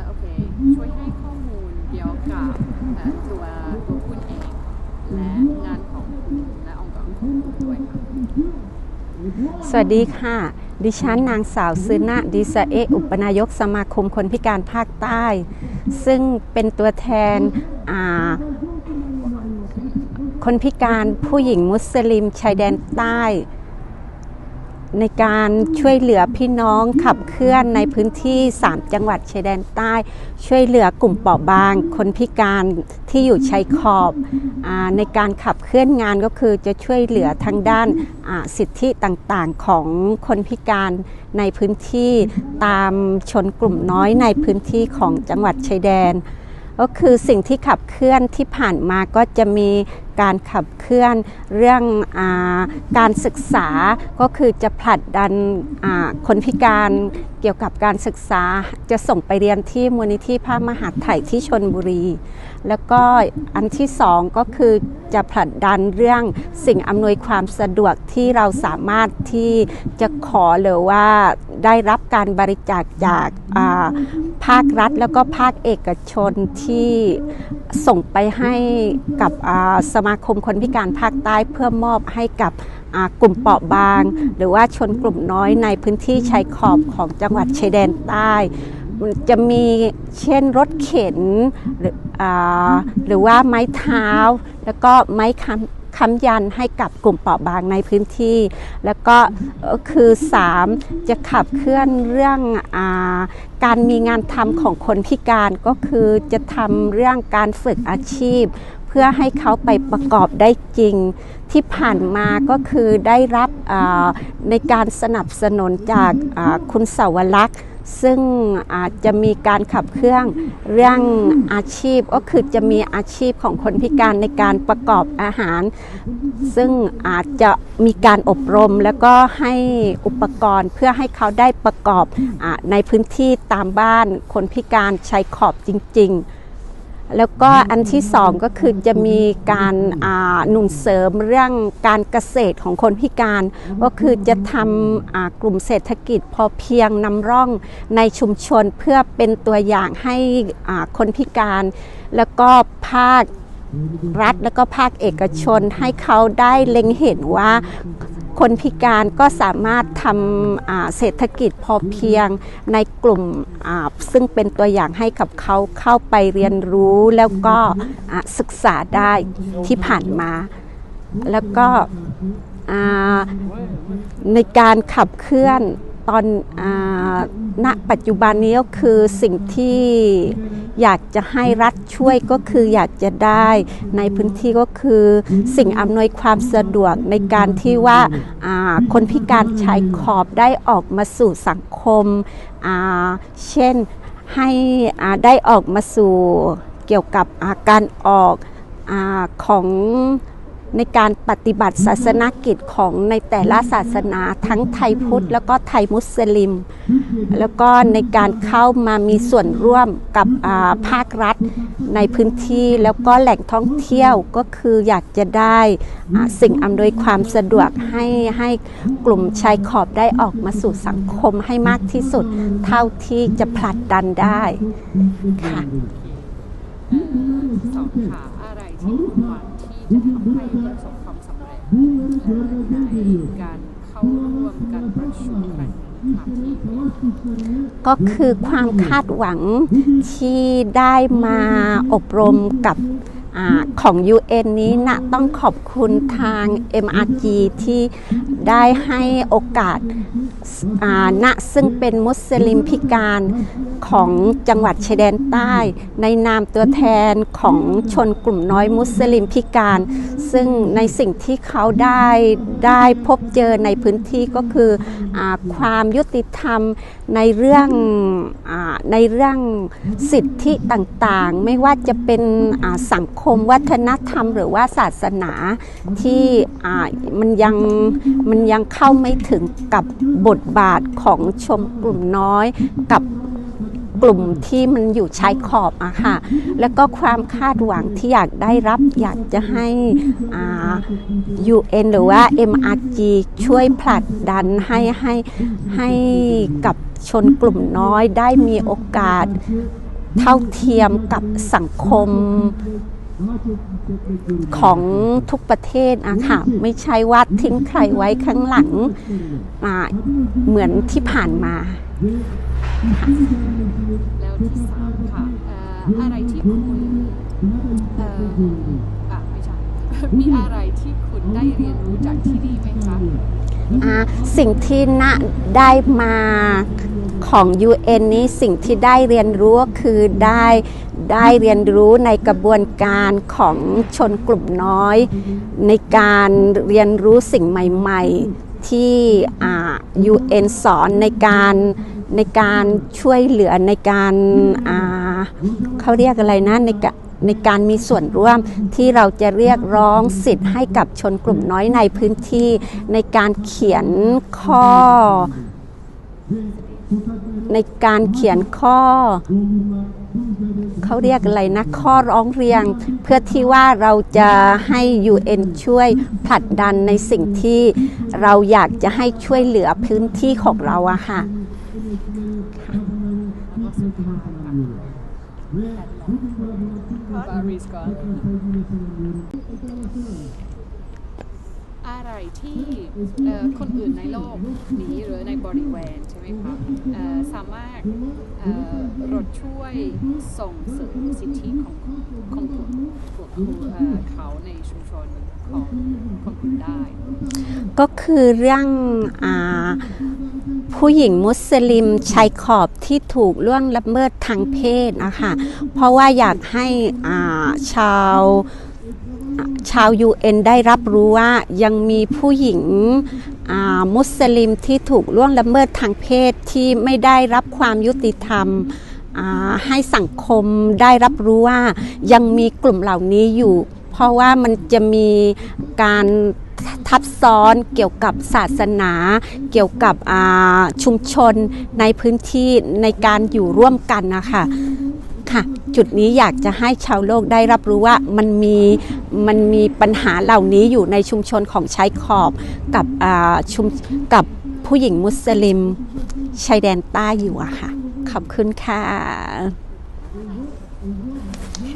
โอเคช่วยให้ข้อมูลเกี่ยวกับตัวคุณเองและงานของคุณและองค์กรของคุณด้วยค่ะสวัสดีค่ะดิฉันนางสาวซื้อณดิสเออุปนายกสมาคมคนพิการภาคใต้ ซึ่งเป็นตัวแทนคนพิการผู้หญิงมุสลิมชายแดนใต้ในการช่วยเหลือพี่น้องขับเคลื่อนในพื้นที่3จังหวัดชายแดนใต้ช่วยเหลือกลุ่มเปราะบางคนพิการที่อยู่ชายขอบในการขับเคลื่อนงานก็คือจะช่วยเหลือทางด้านสิทธิต่างๆของคนพิการในพื้นที่ตามชนกลุ่มน้อยในพื้นที่ของจังหวัดชายแดนก็คือสิ่งที่ขับเคลื่อนที่ผ่านมาก็จะมีการขับเคลื่อนเรื่องการศึกษาก็คือจะผลักดันคนพิการเกี่ยวกับการศึกษาจะส่งไปเรียนที่มูลนิธิพระมหาดไทยที่ชลบุรีแล้วก็อันที่สองก็คือจะผลักดันเรื่องสิ่งอำนวยความสะดวกที่เราสามารถที่จะขอหรือว่าได้รับการบริจาคจากภาครัฐแล้วก็ภาคเอกชนที่ส่งไปให้กับสมาคมคนพิการภาคใต้เพื่อมอบให้กับกลุ่มเปราะบางหรือว่าชนกลุ่มน้อยในพื้นที่ชายขอบของจังหวัดชายแดนใต้จะมีเช่นรถเข็นหรือว่าไม้เท้าแล้วก็ไม้ค้ำยันให้กับกลุ่มเปราะบางในพื้นที่แล้วก็คือ3จะขับเคลื่อนเรื่องการมีงานทำของคนพิการก็คือจะทำเรื่องการฝึกอาชีพเพื่อให้เขาไปประกอบได้จริงที่ผ่านมาก็คือได้รับในการสนับสนุนจากคุณสาวรักษ์ซึ่งอาจจะมีการขับเคลื่อนเรื่องอาชีพก็คือจะมีอาชีพของคนพิการในการประกอบอาหารซึ่งอาจจะมีการอบรมแล้วก็ให้อุปกรณ์เพื่อให้เขาได้ประกอบในพื้นที่ตามบ้านคนพิการชายขอบจริงๆแล้วก็อันที่สองก็คือจะมีการหนุนเสริมเรื่องการเกษตรของคนพิการก็คือจะทำกลุ่มเศรษฐกิจพอเพียงนำร่องในชุมชนเพื่อเป็นตัวอย่างให้คนพิการแล้วก็ภาครัฐแล้วก็ภาคเอกชนให้เขาได้เล็งเห็นว่าคนพิการก็สามารถทำเศรษฐกิจพอเพียงในกลุ่มซึ่งเป็นตัวอย่างให้กับเขาเข้าไปเรียนรู้แล้วก็ศึกษาได้ที่ผ่านมาแล้วก็ในการขับเคลื่อนตอนณปัจจุบันนี้ก็คือสิ่งที่อยากจะให้รัฐช่วยก็คืออยากจะได้ในพื้นที่ก็คือสิ่งอำนวยความสะดวกในการที่ว่าคนพิการชายขอบได้ออกมาสู่สังคมเช่นให้ได้ออกมาสู่เกี่ยวกับการออกของในการปฏิบัติศาสนกิจของในแต่ละศาสนาทั้งไทยพุทธแล้วก็ไทยมุสลิมแล้วก็ในการเข้ามามีส่วนร่วมกับภาครัฐในพื้นที่แล้วก็แหล่งท่องเที่ยวก็คืออยากจะได้สิ่งอำนวยความสะดวกให้กลุ่มชายขอบได้ออกมาสู่สังคมให้มากที่สุดเท่าที่จะผลักดันได้ค่ะสองค่ะอะไรที่คุณหวังที่จะทำให้ประสบความสำเร็จในการเข้าร่วมการประชุมครั้งนี้ค่ะก็คือความคาดหวังที่ได้มาอบรมกับของ UN นี้นะต้องขอบคุณทาง MRG ที่ได้ให้โอกาสซึ่งเป็นมุสลิมพิการของจังหวัดชายแดนใต้ในนามตัวแทนของชนกลุ่มน้อยมุสลิมพิการซึ่งในสิ่งที่เขาได้พบเจอในพื้นที่ก็คือความยุติธรรมในเรื่องสิทธิต่างๆไม่ว่าจะเป็นสังคมวัฒนธรรมหรือว่าศาสนาที่มันยังเข้าไม่ถึงกับบทบาทของชมกลุ่มน้อยกับกลุ่มที่มันอยู่ชายขอบค่ะแล้วก็ความคาดหวังที่อยากได้รับอยากจะให้UN หรือว่า MRG ช่วยผลักดันให้กับ ชนกลุ่มน้อยได้มีโอกาสเท่าเทียมกับสังคมของทุกประเทศอะค่ะไม่ใช่ว่าทิ้งใครไว้ข้างหลังเหมือนที่ผ่านมา แล้วที่สามค่ะอะไรที่คุณไม่ใช่ มีอะไรที่คุณได้เรียนรู้จากที่นี่ไหมคะ สิ่งที่ได้มาของ UN นี้สิ่งที่ได้เรียนรู้ก็คือได้เรียนรู้ในกระบวนการของชนกลุ่มน้อยในการเรียนรู้สิ่งใหม่ๆที่UN สอนในการช่วยเหลือในการเขาเรียกอะไรนะในการมีส่วนร่วมที่เราจะเรียกร้องสิทธิ์ให้กับชนกลุ่มน้อยในพื้นที่ในการเขียนข้อเขาเรียกอะไรนะข้อร้องเรียนเพื่อที่ว่าเราจะให้ UN ช่วยผลักดันในสิ่งที่เราอยากจะให้ช่วยเหลือพื้นที่ของเราอะค่ะอะไรที่คนอื่นในโลกนี้หรือในบริเวณใช่ไหมคะสามารถรถช่วยส่งเสริมสิทธิของเขาในชุมชนของคุณได้ก็คือเรื่องผู้หญิงมุสลิมชายขอบที่ถูกล่วงละเมิดทางเพศนะคะเพราะว่าอยากให้ชาว UN ได้รับรู้ว่ายังมีผู้หญิงมุสลิมที่ถูกล่วงละเมิดทางเพศที่ไม่ได้รับความยุติธรรมให้สังคมได้รับรู้ว่ายังมีกลุ่มเหล่านี้อยู่เพราะว่ามันจะมีการทับซ้อนเกี่ยวกับศาสนาเกี่ยวกับชุมชนในพื้นที่ในการอยู่ร่วมกันนะคะค่ะจุดนี้อยากจะให้ชาวโลกได้รับรู้ว่ามันมีปัญหาเหล่านี้อยู่ในชุมชนของชายขอบกับผู้หญิงมุสลิมชายแดนใต้อยู่อะค่ะขอบคุณค่ะ